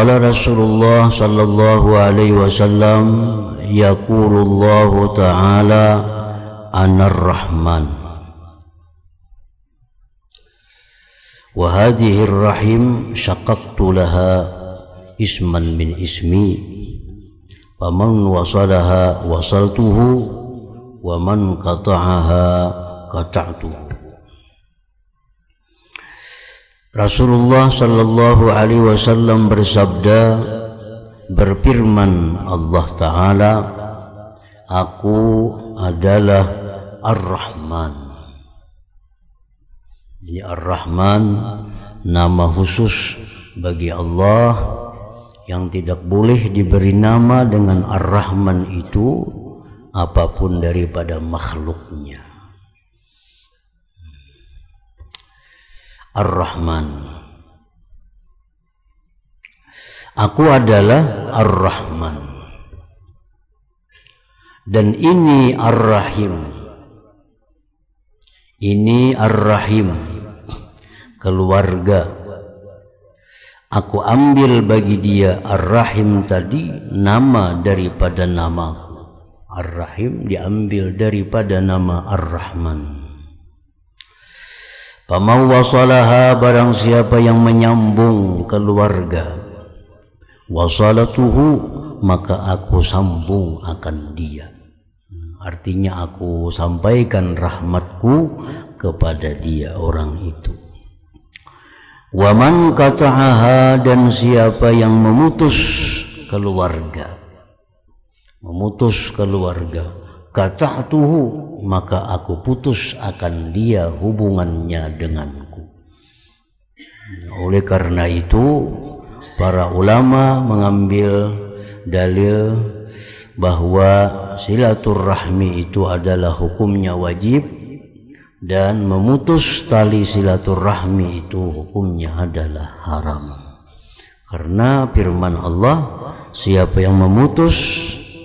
Qala Rasulullah sallallahu alaihi wasallam, yaqulullahu ta'ala anar rahman wa hadhihi rahim syaqaqtu laha isman min ismi faman wasalaha wasaltuhu wa man qata'aha qata'tuhu. Rasulullah sallallahu alaihi wasallam bersabda, berfirman Allah Ta'ala, aku adalah Ar-Rahman. Jadi Ar-Rahman nama khusus bagi Allah yang tidak boleh diberi nama dengan Ar-Rahman itu apapun daripada makhluknya. Ar-Rahman, aku adalah Ar-Rahman, dan ini Ar-Rahim, ini Ar-Rahim, keluarga. Aku ambil bagi dia Ar-Rahim tadi nama daripada namaku. Ar-Rahim diambil daripada nama Ar-Rahman. Faman wasalaha, barang siapa yang menyambung keluarga, wasalatuhu, maka aku sambung akan dia. Artinya aku sampaikan rahmatku kepada dia, orang itu. Waman qata'aha, dan siapa yang memutus keluarga, qata'tuhu, maka aku putus akan dia hubungannya denganku. Oleh karena itu para ulama mengambil dalil bahwa silaturahmi itu adalah hukumnya wajib, dan memutus tali silaturahmi itu hukumnya adalah haram. Karena firman Allah, siapa yang memutus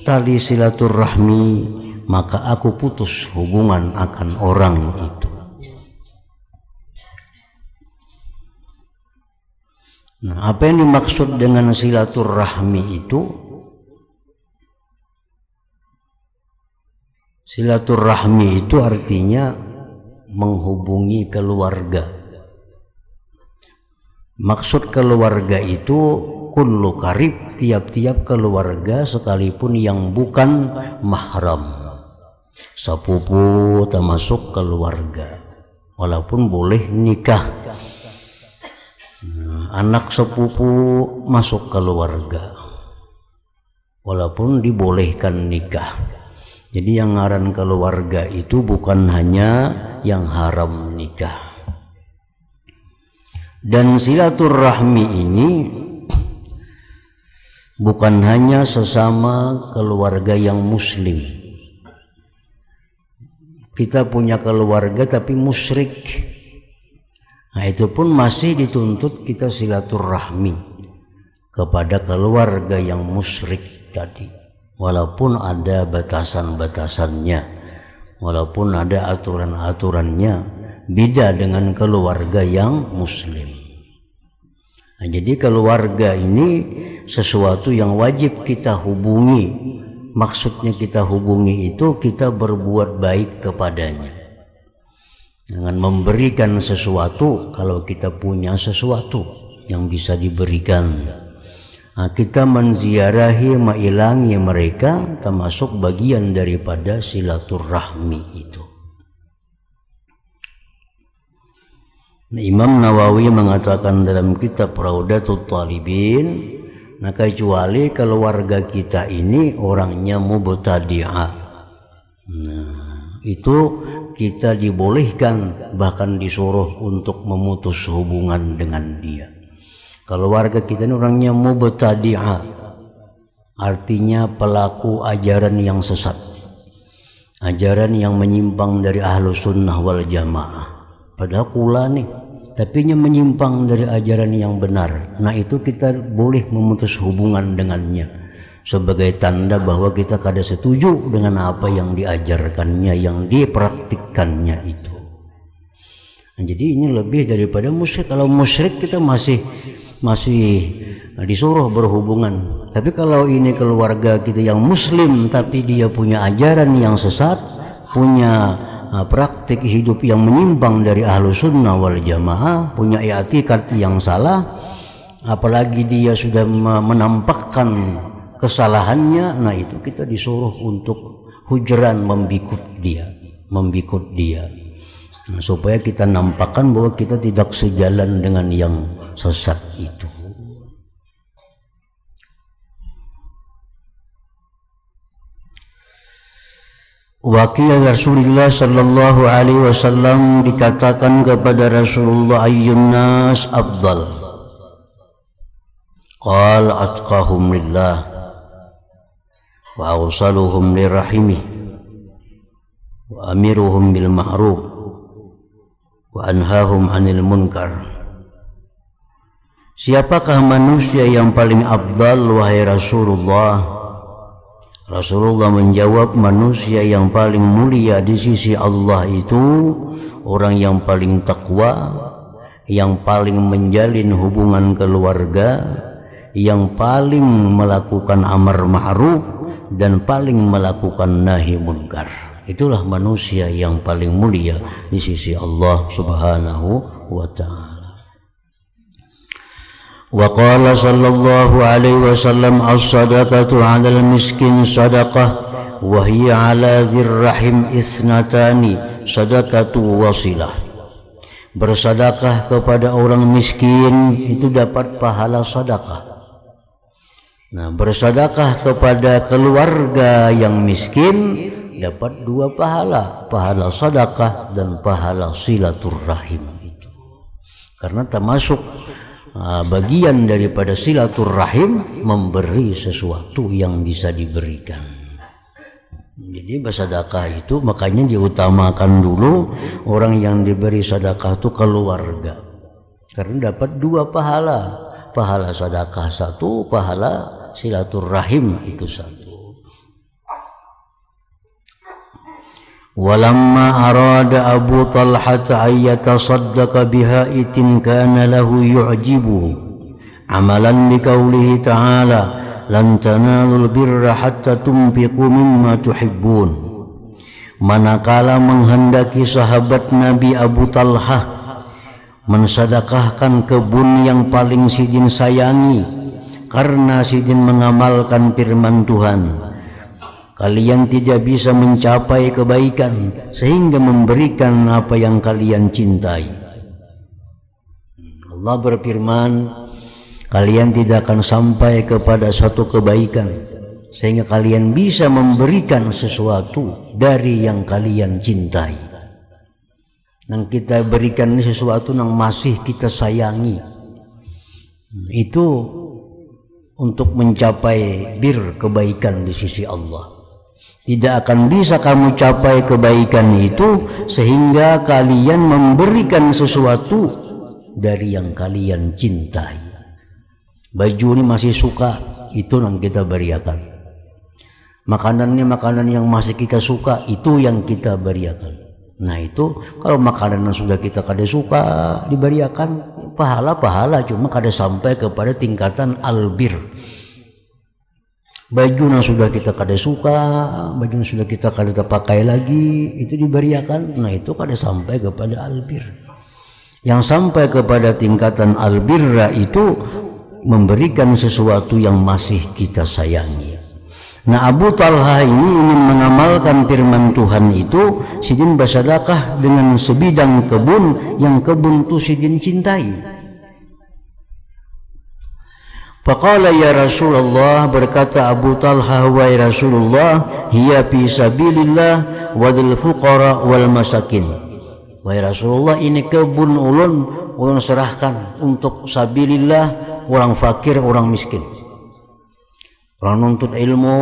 tali silaturahmi, maka aku putus hubungan akan orang itu. Nah, apa yang dimaksud dengan silaturahmi itu? Silaturahmi itu artinya menghubungi keluarga. Maksud keluarga itu kullu qarib, tiap-tiap keluarga sekalipun yang bukan mahram. Sepupu termasuk keluarga, walaupun boleh nikah. Anak sepupu masuk keluarga, walaupun dibolehkan nikah. Jadi yang ngaran keluarga itu bukan hanya yang haram nikah. Dan silaturahmi ini bukan hanya sesama keluarga yang muslim. Kita punya keluarga tapi musyrik, nah itu pun masih dituntut kita silaturahmi kepada keluarga yang musyrik tadi, walaupun ada batasan-batasannya, walaupun ada aturan-aturannya, beda dengan keluarga yang muslim. Nah, jadi keluarga ini sesuatu yang wajib kita hubungi. Maksudnya kita hubungi itu kita berbuat baik kepadanya dengan memberikan sesuatu. Kalau kita punya sesuatu yang bisa diberikan, nah, kita menziarahi, mailangi mereka, termasuk bagian daripada silaturahmi itu. Nah, Imam Nawawi mengatakan dalam kitab Raudatul Talibin, nah kecuali keluarga kita ini orangnya mubtadi'ah, nah itu kita dibolehkan, bahkan disuruh untuk memutus hubungan dengan dia. Keluarga kita ini orangnya mubtadi'ah, artinya pelaku ajaran yang sesat, ajaran yang menyimpang dari ahlu sunnah wal jamaah. Padahal kula nih, tapi menyimpang dari ajaran yang benar. Nah itu kita boleh memutus hubungan dengannya sebagai tanda bahwa kita kada setuju dengan apa yang diajarkannya, yang dipraktikkannya itu. Nah, jadi ini lebih daripada musyrik. Kalau musyrik kita masih disuruh berhubungan. Tapi kalau ini keluarga kita yang muslim tapi dia punya ajaran yang sesat, punya praktik hidup yang menyimpang dari ahlu sunnah wal jamaah, punya i'tikad yang salah, apalagi dia sudah menampakkan kesalahannya, nah itu kita disuruh untuk hujran, membikut dia, nah, supaya kita nampakkan bahwa kita tidak sejalan dengan yang sesat itu. Wakil Rasulullah sallallahu alaihi wasallam, dikatakan kepada Rasulullah, ayyun nas afdal? Qal atqahum lillah wa awsaluhum lirahimih wa amiruhum bil ma'ruf wa anhahum 'anil munkar. Siapakah manusia yang paling afdal wahai Rasulullah? Rasulullah menjawab, manusia yang paling mulia di sisi Allah itu orang yang paling takwa, yang paling menjalin hubungan keluarga, yang paling melakukan amar ma'ruf dan paling melakukan nahi munkar. Itulah manusia yang paling mulia di sisi Allah Subhanahu wa ta'ala. Wa qala sallallahu alaihi wasallam, as-sadaqatu 'alal miskin sadaqah wa hiya 'ala dzir rahim isnatani sadaqatu wasilah. Bersedekah kepada orang miskin itu dapat pahala sedekah. Nah, bersedekah kepada keluarga yang miskin dapat dua pahala, pahala sedekah dan pahala silaturrahim itu. Karena termasuk bagian daripada silaturrahim memberi sesuatu yang bisa diberikan. Jadi bersedekah itu makanya diutamakan dulu orang yang diberi sedekah itu keluarga, karena dapat dua pahala, pahala sedekah satu, pahala silaturrahim itu satu. Walamma arada Abu Talha an yatasaddaqa bihaitin kana lahu yu'jibuhu amalan biqaulihi ta'ala lan tanalul birra hatta tunfiqu mimma tuhibbun. Manakala menghendaki sahabat Nabi Abu Talha mensedekahkan kebun yang paling sidin sayangi, karena sidin mengamalkan firman Tuhan, kalian tidak bisa mencapai kebaikan sehingga memberikan apa yang kalian cintai. Allah berfirman, kalian tidak akan sampai kepada suatu kebaikan sehingga kalian bisa memberikan sesuatu dari yang kalian cintai. Yang kita berikan sesuatu yang masih kita sayangi, itu untuk mencapai kebaikan di sisi Allah. Tidak akan bisa kamu capai kebaikan itu sehingga kalian memberikan sesuatu dari yang kalian cintai. Baju ini masih suka, itu yang kita berikan. Makanannya makanan yang masih kita suka, itu yang kita berikan. Nah itu kalau makanan yang sudah kita kada suka diberikan, pahala cuma kada sampai kepada tingkatan albir. Baju yang sudah kita kada suka, baju yang sudah kita kada pakai lagi, itu diberikan, nah itu kada sampai kepada albir. Yang sampai kepada tingkatan albirra itu memberikan sesuatu yang masih kita sayangi. Nah, Abu Talha ini ingin mengamalkan firman Tuhan itu, sidin bersedekah dengan sebidang kebun yang kebun itu sidin cintai. Faqala ya Rasulullah, berkata Abu Talha, wahai Rasulullah, hiya fi sabilillah wa dzil fuqara wal masakin. Wahai Rasulullah, ini kebun ulun serahkan untuk sabilillah, orang fakir, orang miskin. Orang nuntut ilmu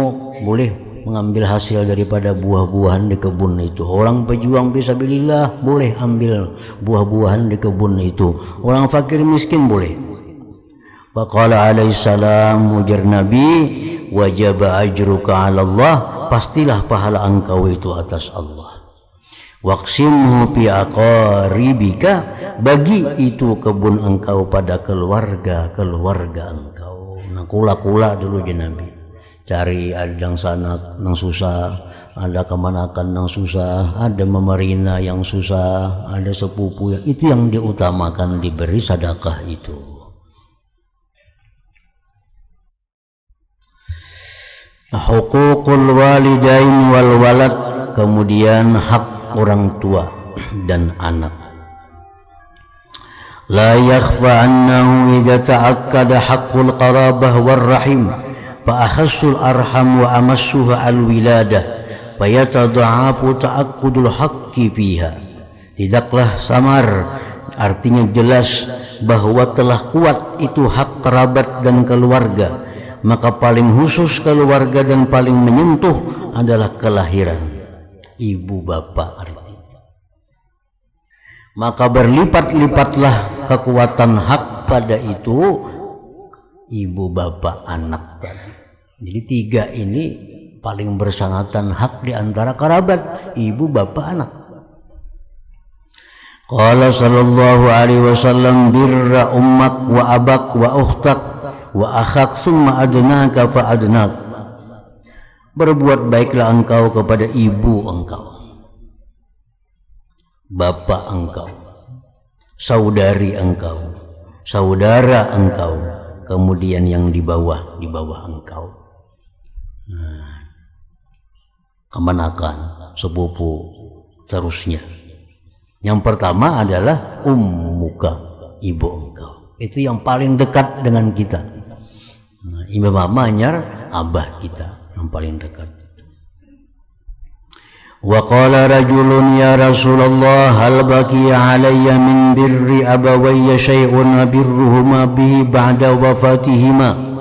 boleh mengambil hasil daripada buah-buahan di kebun itu. Orang pejuang fisabilillah boleh ambil buah-buahan di kebun itu. Orang fakir miskin boleh. Faqala alaihi salam, ujar Nabi, wajaba ajruka 'ala Allah, pastilah pahala engkau itu atas Allah. Waqsimhu fi aqaribika, bagi itu kebun engkau pada keluarga engkau. kula-kula dulu je Nabi. Cari ada yang sana nang susah, ada kemanakan nang susah, ada memerina yang susah, ada sepupu yang itu yang diutamakan diberi sedekah itu. Hukukul walidain wal walad, kemudian hak orang tua dan anak. La yakhfa annahu idza ta'akkada haqqul qarabah war rahim fa ahassul arham wa amassuha al wiladah fa yatada'afu ta'akkudul haqqi fiha. Tidaklah samar, artinya jelas bahwa telah kuat itu hak kerabat dan keluarga, maka paling khusus keluarga dan paling menyentuh adalah kelahiran ibu bapak artinya. Maka berlipat-lipatlah kekuatan hak pada itu ibu bapak anak tadi. Jadi tiga ini paling bersangatan hak di antara kerabat, ibu bapak anak. Qala sallallahu alaihi wasallam birra ummak wa abak wa ukhtak wa akhak summa adnaka fa adnak. Berbuat baiklah engkau kepada ibu engkau, bapak engkau, saudari engkau, saudara engkau, kemudian yang di bawah engkau. Kemanakan, sepupu, terusnya. Yang pertama adalah ummuka, ibu engkau. Itu yang paling dekat dengan kita. Ibu mama nyar abah kita yang paling dekat. Wa qala rajulun ya Rasulullah hal baqiya alayya min birri abawayya syai'un birruhuma bihi ba'da wafatihima.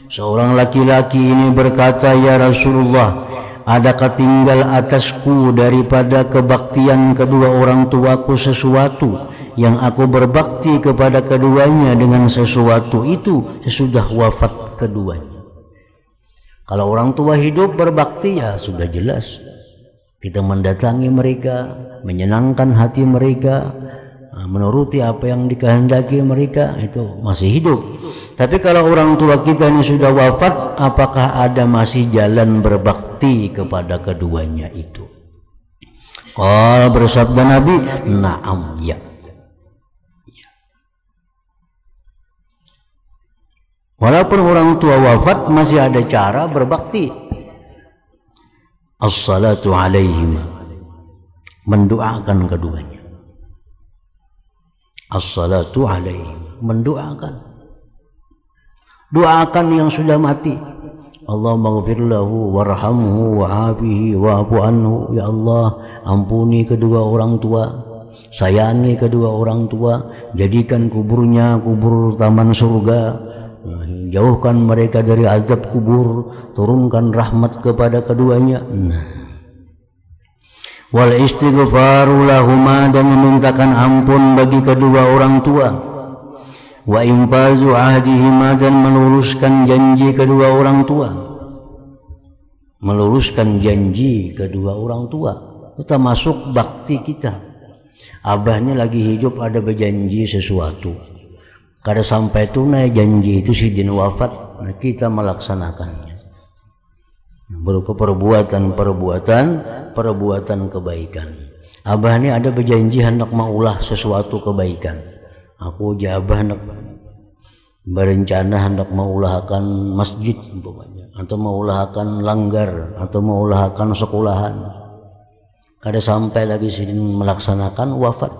Seorang laki-laki ini berkata, ya Rasulullah, adakah tinggal atasku daripada kebaktian kedua orang tuaku sesuatu yang aku berbakti kepada keduanya dengan sesuatu itu sesudah wafat keduanya. Kalau orang tua hidup berbakti ya sudah jelas, kita mendatangi mereka, menyenangkan hati mereka, menuruti apa yang dikehendaki mereka, itu masih hidup. Tapi kalau orang tua kita ini sudah wafat, apakah ada masih jalan berbakti kepada keduanya itu? Qala, bersabda Nabi, na'am, ya. Walaupun orang tua wafat, masih ada cara berbakti. As-salatu alaihim, mendoakan keduanya. As-salatu alaihim, mendoakan. Doakan yang sudah mati. Allahumma ghfir lahu warhamhu wa'afihi wa'fu anhu. Ya Allah, ampuni kedua orang tua, sayangi kedua orang tua, jadikan kuburnya kubur taman surga. Jauhkan mereka dari azab kubur, turunkan rahmat kepada keduanya. Wal istighfaru lahuma, dan memintakan ampun bagi kedua orang tua. Wa infazu ahdihima, dan meluruskan janji kedua orang tua. Meluruskan janji kedua orang tua itu termasuk bakti kita. Abahnya lagi hidup ada berjanji sesuatu, kada sampai tunai janji itu sidin wafat, nah kita melaksanakannya berupa perbuatan kebaikan. Abah ini ada berjanji hendak maulah sesuatu kebaikan. Aku abah hendak berencana hendak maulahkan masjid umpamanya, atau maulahkan langgar, atau maulahkan sekolahan. Kada sampai lagi sidin melaksanakan wafat.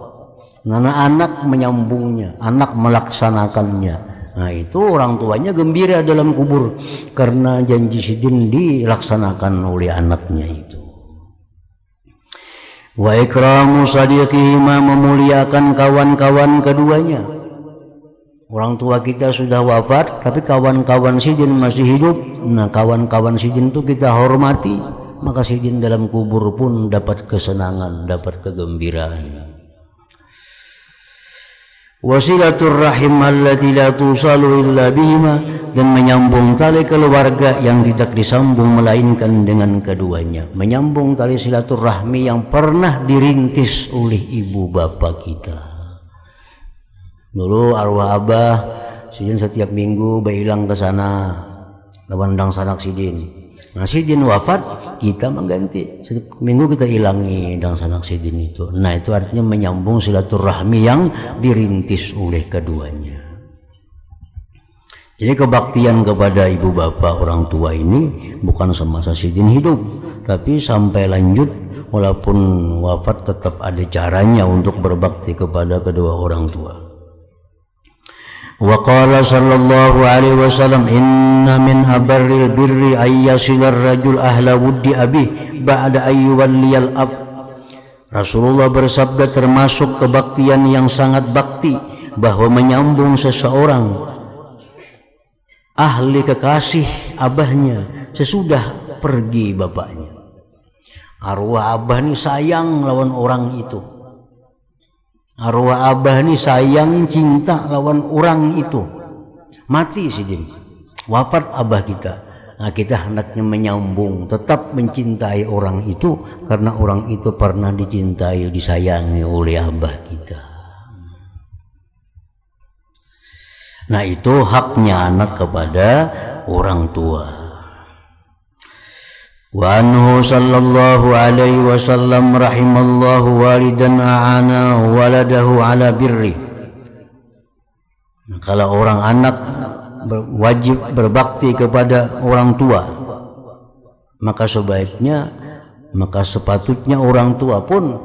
Karena anak menyambungnya, anak melaksanakannya. Nah itu orang tuanya gembira dalam kubur karena janji sidin dilaksanakan oleh anaknya itu. Wa ikramu sadiqihima, memuliakan kawan-kawan keduanya. Orang tua kita sudah wafat, tapi kawan-kawan sidin masih hidup. Nah kawan-kawan sidin itu kita hormati, maka sidin dalam kubur pun dapat kesenangan, dapat kegembiraan. Wasilatur rahim allati la tusalu illa bihima, dan menyambung tali keluarga yang tidak disambung melainkan dengan keduanya. Menyambung tali silaturahmi yang pernah dirintis oleh ibu bapak kita. Dulu arwah abah sidin setiap minggu bailang ke sana lawan dang sanak sidin. Nah sidin wafat kita mengganti setiap minggu kita ilangi dang sanak sidin itu. Nah itu artinya menyambung silaturahmi yang dirintis oleh keduanya. Jadi kebaktian kepada ibu bapak orang tua ini bukan semasa sidin hidup, tapi sampai lanjut walaupun wafat tetap ada caranya untuk berbakti kepada kedua orang tua. Wa qala sallallahu alaihi wasallam inna min abarril birri ayyasilar rajul ahla wuddi abi ba'da ayyuwalliyal ab. Rasulullah bersabda termasuk kebaktian yang sangat bakti bahwa menyambung seseorang ahli kekasih abahnya sesudah pergi bapaknya. Arwah abah nih sayang lawan orang itu. Arwah abah nih sayang cinta lawan orang itu. Mati sidin, wafat abah kita. Nah kita hendaknya menyambung, tetap mencintai orang itu karena orang itu pernah dicintai, disayangi oleh abah kita. Nah itu haknya anak kepada orang tua. Wa anhu sallallahu alaihi wasallam rahimallahu walidan a'ana waladahu ala birri. Nah, kalau orang anak wajib berbakti kepada orang tua, maka sepatutnya orang tua pun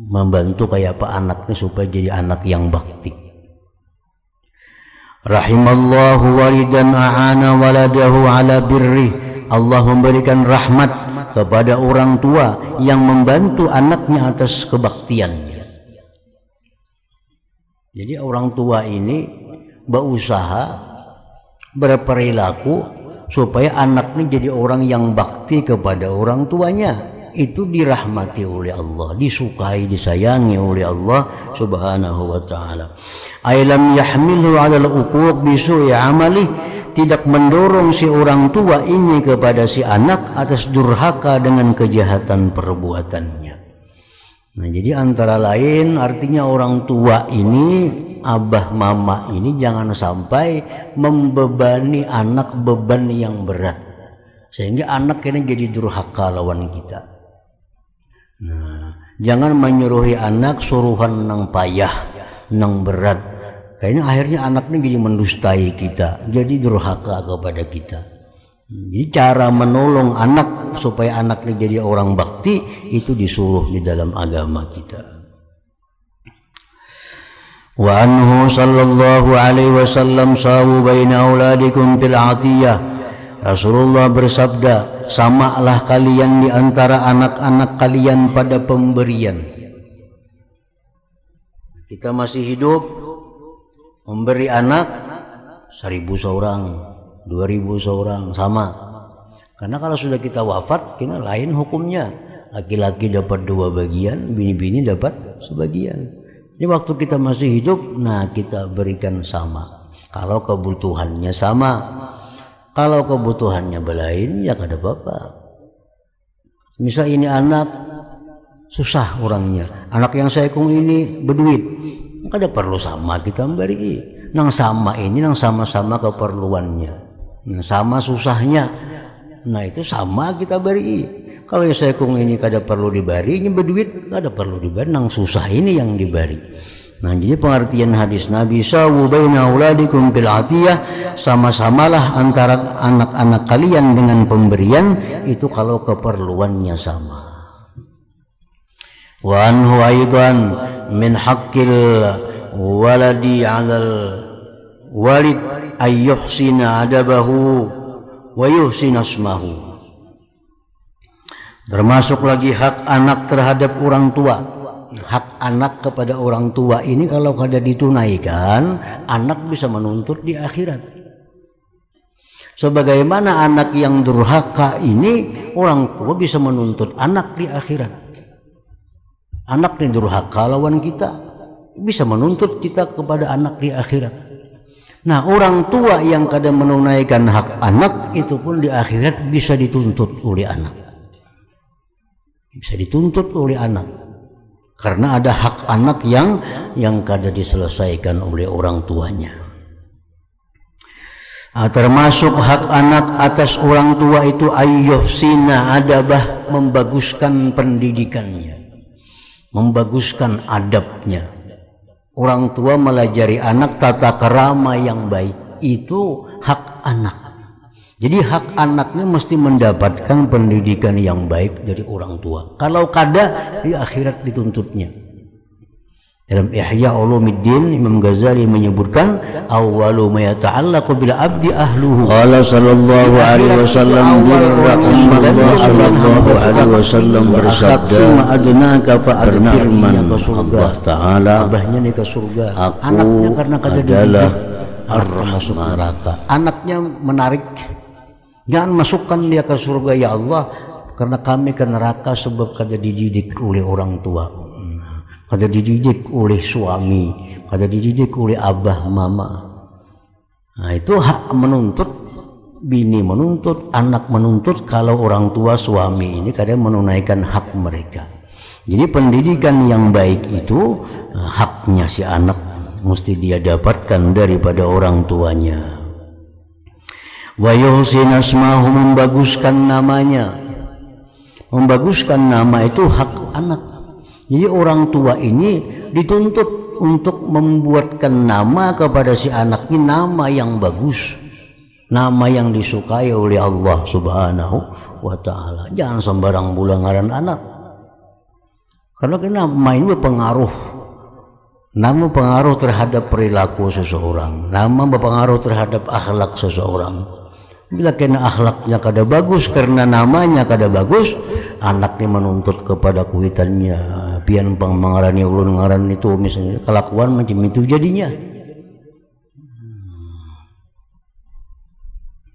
membantu kayak apa anaknya supaya jadi anak yang bakti. Rahimallahu walidan a'ana waladahu ala birri. Allah memberikan rahmat kepada orang tua yang membantu anaknya atas kebaktiannya. Jadi orang tua ini berusaha berperilaku supaya anaknya jadi orang yang bakti kepada orang tuanya. Itu dirahmati oleh Allah, disukai, disayangi oleh Allah subhanahu wa ta'ala. Ailam yahmilhu alal uquq bisu'i amali, tidak mendorong si orang tua ini kepada si anak atas durhaka dengan kejahatan perbuatannya. Nah jadi antara lain artinya orang tua ini, abah mama ini jangan sampai membebani anak beban yang berat sehingga anak ini jadi durhaka lawan kita. Nah, jangan menyuruhi anak suruhan nang payah, nang berat. Kayaknya akhirnya anaknya jadi mendustai kita, jadi durhaka kepada kita. Jadi cara menolong anak supaya anaknya jadi orang bakti itu disuruh di dalam agama kita. Wa anhu sallallahu alaihi wasallam sawu baina auladikum bil atiyah. Rasulullah bersabda, samalah kalian di antara anak-anak kalian pada pemberian. Kita masih hidup, memberi anak 1.000 seorang, 2.000 seorang, sama. Karena kalau sudah kita wafat, kita lain hukumnya. Laki-laki dapat 2 bagian, bini-bini dapat sebagian. Jadi waktu kita masih hidup, nah kita berikan sama. Kalau kebutuhannya sama. Kalau kebutuhannya berlain, ya gak ada apa-apa. Misal ini anak susah orangnya, anak yang saekung ini berduit, gak ada perlu sama kita beri. Nang sama ini, nang sama-sama keperluannya, nang sama susahnya, nah itu sama kita beri. Kalau yang saekung ini kada perlu diberi, ini berduit kada perlu diberi, nang susah ini yang diberi. Nah jadi pengertian hadis Nabi sawu baina auladikum bil atiyah, sama-samalah antara anak-anak kalian dengan pemberian itu kalau keperluannya sama. Wa anhu aidan min haqqil waladi 'alal walid ay yuhsina adabahu wa yuhsina ismahu. Termasuk lagi hak anak terhadap orang tua. Hak anak kepada orang tua ini kalau kada ditunaikan, anak bisa menuntut di akhirat. Sebagaimana anak yang durhaka ini, orang tua bisa menuntut anak di akhirat. Anak yang durhaka lawan kita, bisa menuntut kita kepada anak di akhirat. Nah orang tua yang kada menunaikan hak anak, itu pun di akhirat bisa dituntut oleh anak. Bisa dituntut oleh anak. Karena ada hak anak yang kada diselesaikan oleh orang tuanya. Termasuk hak anak atas orang tua itu ayyuhsina adabah, membaguskan pendidikannya, membaguskan adabnya. Orang tua melajari anak tata kerama yang baik, itu hak anak. Jadi hak anaknya mesti mendapatkan pendidikan yang baik dari orang tua. Kalau kada, di akhirat dituntutnya. Dalam Ihya Ulumuddin Imam Ghazali menyebutkan awwalu ma yata'allaqu bil abdi ahluhu. Qala sallallahu alaihi wasallam bersabda adnaka fa firman Allah taala abahnya nih ke surga, anaknya karena kada adalah masuk neraka. Anaknya menarik, jangan masukkan dia ke surga ya Allah, karena kami ke neraka sebab kada dididik oleh orang tua, kada dididik oleh suami, kada dididik oleh abah mama. Nah itu hak menuntut, bini menuntut, anak menuntut kalau orang tua suami ini kada menunaikan hak mereka. Jadi pendidikan yang baik itu haknya si anak, mesti dia dapatkan daripada orang tuanya. Wa yuhsin asmahu, membaguskan namanya. Membaguskan nama itu hak anak. Jadi orang tua ini dituntut untuk membuatkan nama kepada si anak ini nama yang bagus, nama yang disukai oleh Allah Subhanahu wa ta'ala. Jangan sembarang bulangaran anak, karena nama ini berpengaruh. Nama pengaruh terhadap perilaku seseorang, nama berpengaruh terhadap akhlak seseorang. Bila kena akhlaknya kada bagus, karena namanya kada bagus, anaknya menuntut kepada kuitannya. Pian pang mengarani ulun ngaran itu misalnya kelakuan macam itu jadinya.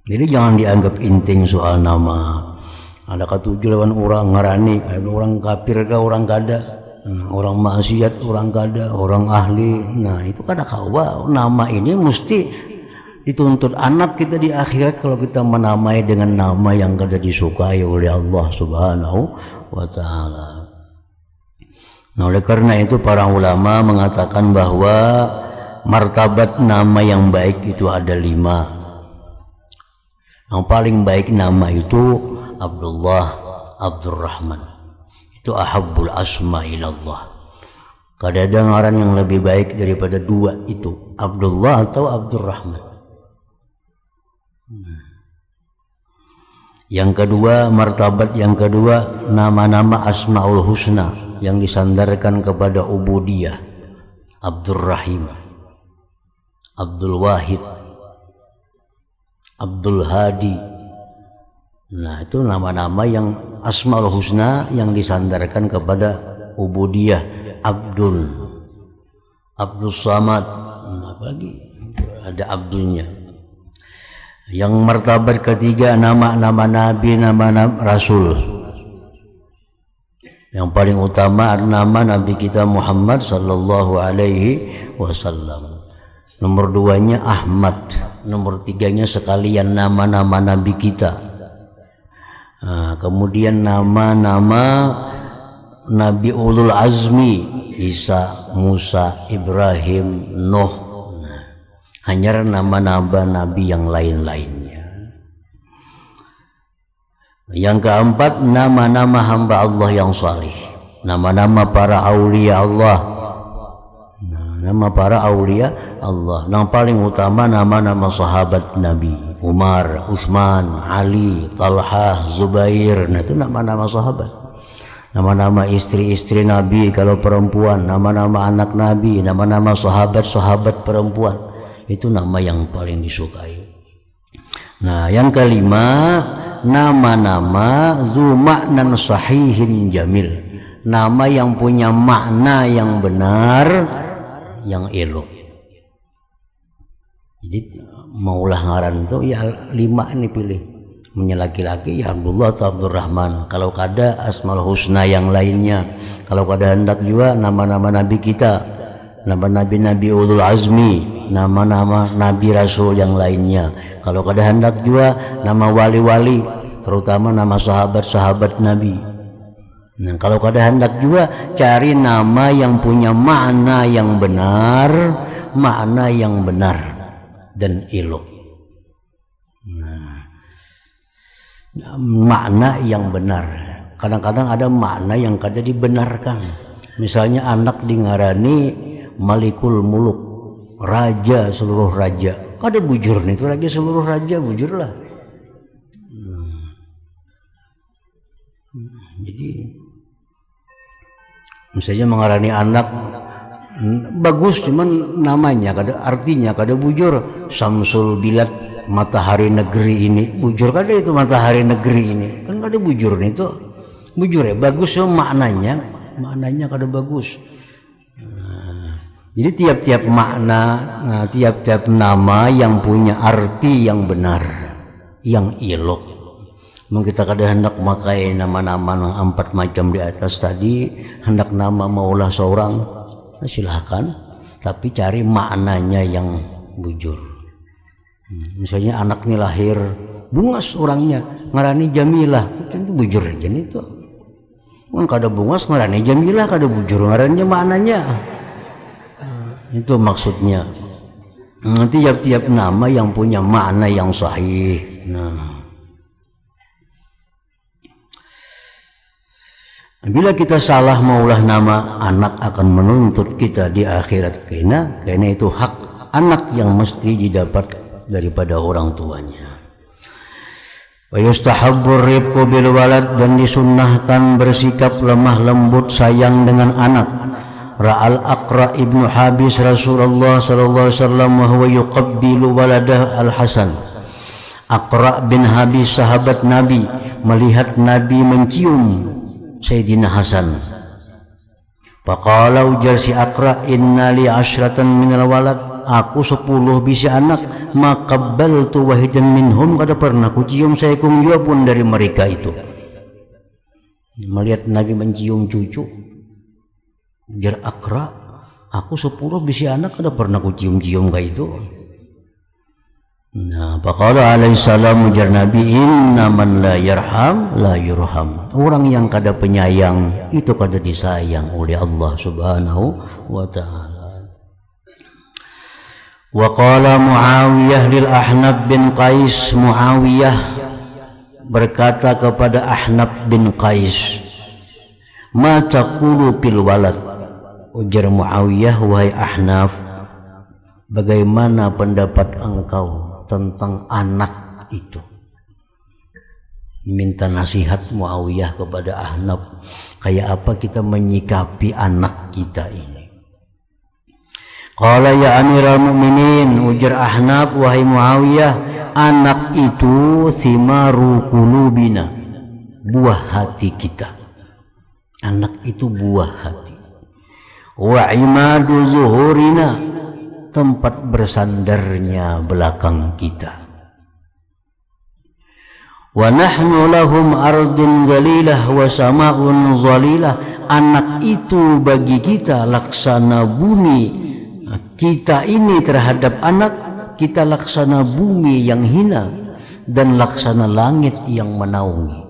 Jadi jangan dianggap inting soal nama. Ada ketujuh lawan orang ngarani, orang kafir kah orang kada, orang maksiat orang kada, orang ahli. Nah itu kada kawa. Nama ini mesti dituntut anak kita di akhirat kalau kita menamai dengan nama yang kada disukai oleh Allah Subhanahu wa ta'ala. Nah oleh karena itu para ulama mengatakan bahwa martabat nama yang baik itu ada 5. Yang paling baik nama itu Abdullah, Abdurrahman. Itu ahabbul asma ilallah. Kada ada ngaran yang lebih baik daripada 2 itu, Abdullah atau Abdurrahman. Yang kedua, martabat yang kedua, nama-nama Asmaul Husna yang disandarkan kepada ubudiyah. Abdul Rahim, Abdul Wahid, Abdul Hadi. Nah itu nama-nama yang Asmaul Husna yang disandarkan kepada ubudiyah. Abdul, Abdul Samad, apalagi ada Abdulnya. Yang martabat ketiga, nama-nama Nabi, nama-nama Rasul. Yang paling utama nama Nabi kita Muhammad sallallahu alaihi wasallam. Nomor 2-nya Ahmad, nomor 3-nya sekalian nama-nama Nabi kita. Nah, kemudian nama-nama Nabi Ulul Azmi, Isa, Musa, Ibrahim, Nuh. Hanya nama-nama Nabi yang lain-lainnya. Yang keempat, nama-nama hamba Allah yang salih, nama-nama para aulia Allah. Nama para aulia Allah. Yang paling utama nama-nama sahabat Nabi, Umar, Utsman, Ali, Talha, Zubair. Nah itu nama-nama sahabat. Nama-nama istri-istri Nabi kalau perempuan, nama-nama anak Nabi, nama-nama sahabat-sahabat perempuan. Itu nama yang paling disukai. Nah yang kelima, nama-nama zu maknan sahihin jamil, nama yang punya makna yang benar, yang elok. Jadi maulah ngaran itu ya 5 ini pilih. Punya laki-laki ya Abdullah atau Abdurrahman. Kalau kada Asmaul Husna yang lainnya. Kalau kada hendak juga nama-nama Nabi kita, nama Nabi-Nabi Ulul Azmi, nama-nama Nabi Rasul yang lainnya. Kalau kada hendak juga nama wali-wali, terutama nama sahabat-sahabat Nabi. Nah, kalau kada hendak juga cari nama yang punya makna yang benar dan elok. Nah, makna yang benar. Kadang-kadang ada makna yang kada dibenarkan. Misalnya anak dingarani Malikul Muluk, raja seluruh raja. Kada bujur nih itu raja seluruh raja, bujurlah. Jadi misalnya mengarani anak bagus cuman namanya kada artinya kada bujur. Samsul Bilad, matahari negeri ini, bujur kada itu matahari negeri ini, kan kada bujur nih itu. Bujur ya bagus so maknanya kada bagus. Jadi tiap-tiap makna, tiap-tiap nama yang punya arti yang benar, yang elok. Kita kada hendak memakai nama-nama yang 4 macam di atas tadi, hendak nama maulah seorang, silahkan, tapi cari maknanya yang bujur. Misalnya anak ini lahir bungas orangnya, ngarani Jamilah, itu bujur aja itu. Kan kada bungas ngarani Jamilah, kada bujur ngarannya maknanya. Itu maksudnya. Tiap-tiap nama yang punya makna yang sahih. Bila kita salah maulah nama, anak akan menuntut kita di akhirat karena itu hak anak yang mesti didapat daripada orang tuanya. Wa yustahabbur rifqu bil walad, dan disunnahkan bersikap lemah lembut sayang dengan anak. Ra'al Aqra ibnu Habis Rasulullah sallallahu alaihi wasallam wa huwa yuqabbilu waladah Al-Hasan. Aqra bin Habis sahabat Nabi melihat Nabi mencium Sayyidina Hasan. Faqala ujar si Aqra, inna li asyratan minal walad, aku 10 bisi anak, maqabbaltu wahidan minhum, kada pernah ku cium seekung jua pun dari mereka itu. Melihat Nabi mencium cucu, ujar Aqra, aku 10 bisi anak, kada pernah ku cium-cium kayak itu. Nah, faqala alaihi salam, ujar Nabi, inna man la yarham la yurham. Orang yang kada penyayang itu kada disayang oleh Allah Subhanahu wa taala. Wa qala Muawiyah lil Ahnaf bin Qais, Muawiyah berkata kepada Ahnaf bin Qais, ma taqulu fil walad. Ujar Muawiyah, wahai Ahnaf, bagaimana pendapat engkau tentang anak itu? Minta nasihat Muawiyah kepada Ahnaf, kayak apa kita menyikapi anak kita ini. Qala ya Amirul Mukminin, ujar Ahnaf, wahai Muawiyah, anak itu thimaru qulubina, buah hati kita. Anak itu buah hati. Wa imadu zuhurina, tempat bersandarnya belakang kita. Wa nahnu lahum ardun zalilah wa sama'un zalilah, anak itu bagi kita laksana bumi. Kita ini terhadap anak, kita laksana bumi yang hina dan laksana langit yang menaungi.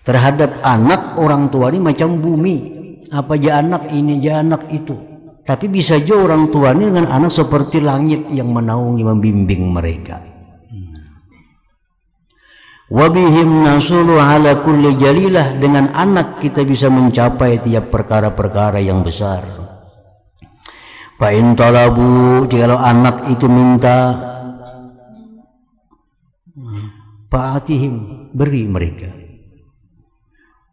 Terhadap anak orang tua ini macam bumi, apa aja anak ini aja anak itu. Tapi bisa aja orang tua ini dengan anak seperti langit yang menaungi, membimbing mereka. Wabihim nasulu ala kulli jalilah, dengan anak kita bisa mencapai tiap perkara-perkara yang besar. Fa in talabu, jikalau anak itu minta, fa'atihim, beri mereka.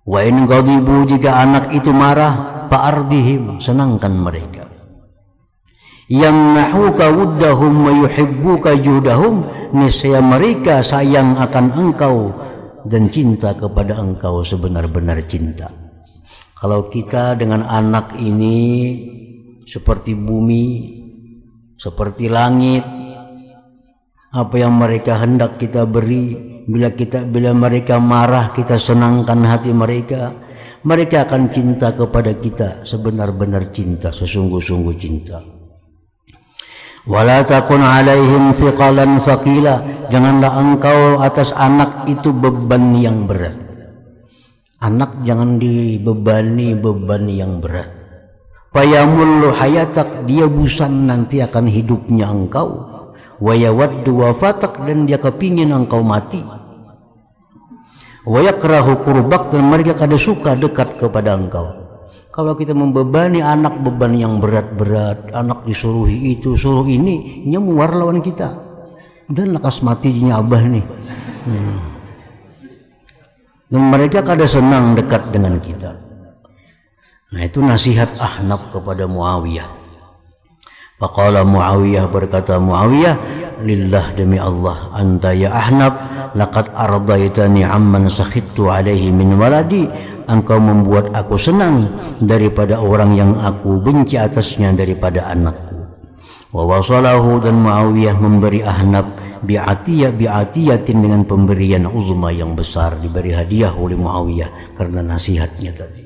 Wa in ghadibu, jika anak itu marah, fa'ardihim, senangkan mereka. Yamnahuka wuddahum wa yuhibbuka juhdahum, niscaya mereka sayang akan engkau dan cinta kepada engkau sebenar-benar cinta. Kalau kita dengan anak ini seperti bumi, seperti langit, apa yang mereka hendak kita beri. Bila mereka marah, kita senangkan hati mereka. Mereka akan cinta kepada kita sebenar-benar cinta, sesungguh-sungguh cinta. Wala takun alaihim thiqalan saqila, janganlah engkau atas anak itu beban yang berat. Anak jangan dibebani beban yang berat. Fayamullu hayatak, dia bosan nanti akan hidupnya engkau. Wa yawaddu wafatak, dan dia kepingin engkau mati. Wa yakrahu qurbak, dan mereka kada suka dekat kepada engkau. Kalau kita membebani anak beban yang berat-berat, anak disuruhi itu, suruh ini, nyemuar lawan kita. Dan lekas matinya abah nih. Dan mereka kada senang dekat dengan kita. Nah, itu nasihat Ahnaf kepada Muawiyah. Faqala Muawiyah, berkata Muawiyah, lillah, demi Allah, anta ya Ahnaf, laqad ardaitani amman sakhittu alaihi min waladi, engkau membuat aku senang daripada orang yang aku benci atasnya daripada anakku. Wa wasalahu, dan Muawiyah memberi Ahnaf bi'atiyatin, dengan pemberian uzma yang besar, diberi hadiah oleh Muawiyah karena nasihatnya tadi.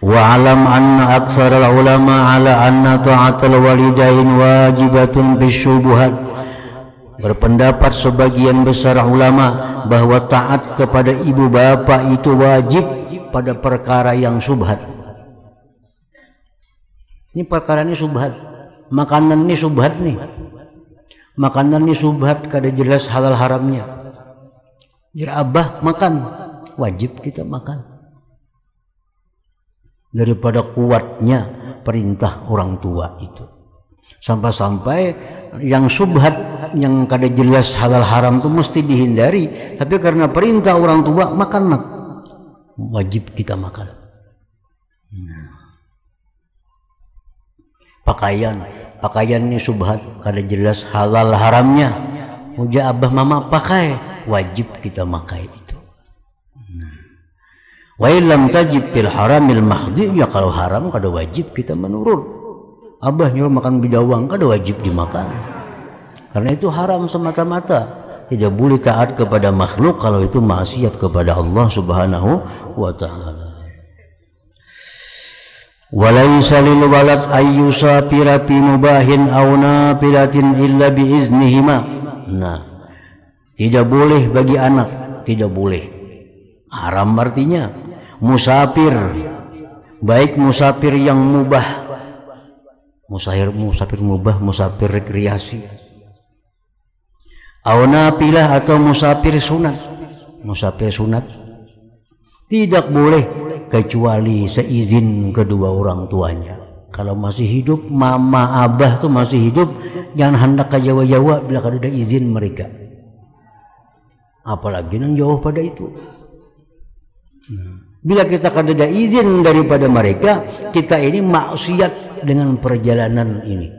Wa alam anna aktsara ulama ala anna ta'atul walidain wajibatun bisyubuhat. Berpendapat sebagian besar ulama bahwa taat kepada ibu bapa itu wajib pada perkara yang subhat. Ini perkara ini subhat. Makanan ini subhat nih. Makanan ini subhat, kada jelas halal haramnya. Jadi abah makan, wajib kita makan. Daripada kuatnya perintah orang tua itu. Sampai-sampai yang subhat, yang kada jelas halal haram itu mesti dihindari, tapi karena perintah orang tua makan, wajib kita makan. Pakaian ini subhat, kada jelas halal haramnya, uja abah mama pakai, wajib kita pakai itu. Wa illam tajib fil haramil mahdhi, ya kalau haram kada wajib kita menurut. Abah nyuruh makan bidawang, kada wajib dimakan. Karena itu haram semata-mata. Tidak boleh taat kepada makhluk kalau itu maksiat kepada Allah Subhanahu wa taala. Walaysa lil walad ayyusafira fi mubahin aw nafilatin illa bi iznihima. Nah, tidak boleh bagi anak, tidak boleh. Haram artinya musafir, baik musafir yang mubah, musafir mubah, musafir rekreasi, aw nafilah, atau musafir sunat. Musafir sunat tidak boleh kecuali seizin kedua orang tuanya. Kalau masih hidup, mama abah tuh masih hidup, jangan hendak ke Jawa-Jawa bila kada ada izin mereka. Apalagi yang jauh pada itu. Bila kita kada ada izin daripada mereka, kita ini maksiat dengan perjalanan ini.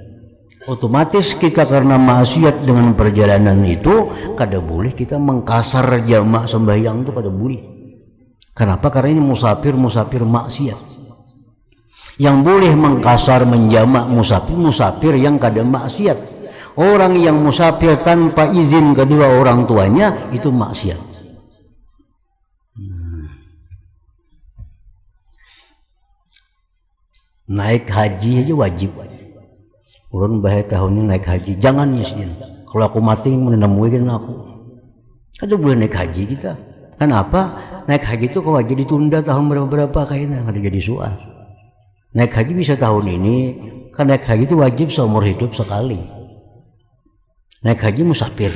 Otomatis kita karena maksiat dengan perjalanan itu, kada boleh kita mengkasar jamak sembahyang itu, kada boleh. Kenapa? Karena ini musafir maksiat. Yang boleh mengkasar menjamak musafir yang kada maksiat. Orang yang musafir tanpa izin kedua orang tuanya itu maksiat. Naik haji aja wajib. Ulun bahaya tahun ini naik haji. Jangan ya sih. Kalau aku mati menemukan aku. Ada boleh naik haji kita. Kenapa? Naik haji itu kalau haji ditunda tahun berapa kayaknya, ada jadi soal. Naik haji bisa tahun ini, kan naik haji itu wajib seumur hidup sekali. Naik haji musafir,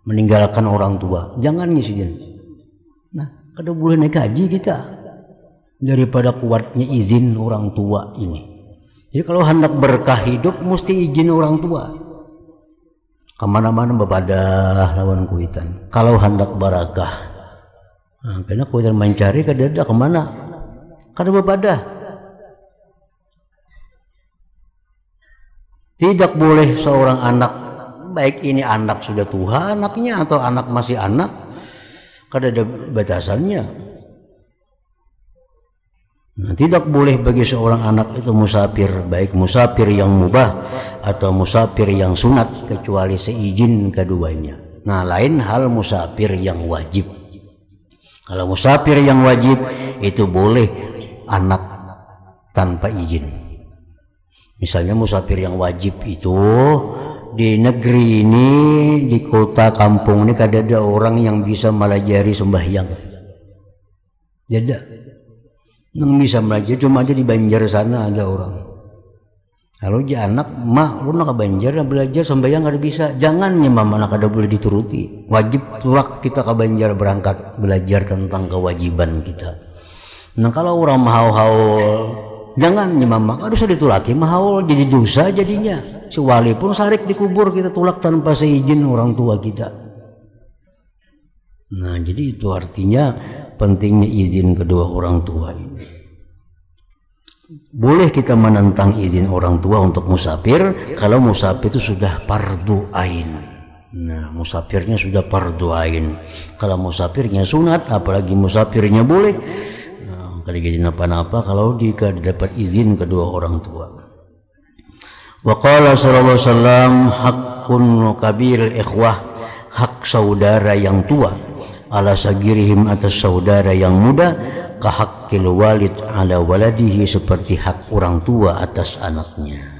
meninggalkan orang tua. Jangan ngisiin. Nah, kada boleh naik haji kita daripada kuatnya izin orang tua ini. Jadi kalau hendak berkah hidup mesti izin orang tua. Kemana-mana bepadah lawan kuitan. Kalau hendak barakah, nah, karena kuitan mencari kada ada kemana, kada bepadah. Tidak boleh seorang anak, baik ini anak sudah tua anaknya atau anak masih anak, kada ada batasannya. Nah, tidak boleh bagi seorang anak itu musafir, baik musafir yang mubah atau musafir yang sunat, kecuali seizin keduanya. Nah, lain hal musafir yang wajib. Kalau musafir yang wajib itu boleh anak tanpa izin. Misalnya musafir yang wajib itu di negeri ini, di kota kampung ini kada ada orang yang bisa melajari sembahyang. Jadi yang bisa belajar cuma aja di Banjar sana ada orang. Kalau dia anak, mak lu nak Banjar belajar sembahyang ada bisa. Jangan mama anak ada boleh dituruti. Wajib tulak kita ke Banjar berangkat belajar tentang kewajiban kita. Nah kalau orang mahaul, jangan mama harus ditulaki mahaul jadi dosa jadinya. Sewali pun sarik dikubur kita tulak tanpa seizin orang tua kita. Nah jadi itu artinya pentingnya izin kedua orang tua ini. Boleh kita menentang izin orang tua untuk musafir kalau musafir itu sudah fardu ain. Nah, musafirnya sudah fardu ain. Kalau musafirnya sunat, apalagi musafirnya boleh. Nah, kalau izin apa-apa kalau jika dapat izin kedua orang tua. Wa qala sallallahu alaihi wasallam haqqun kabir ikhwah, hak saudara yang tua ala sagirihim atas saudara yang muda, ka haqqil walid ala waladihi seperti hak orang tua atas anaknya.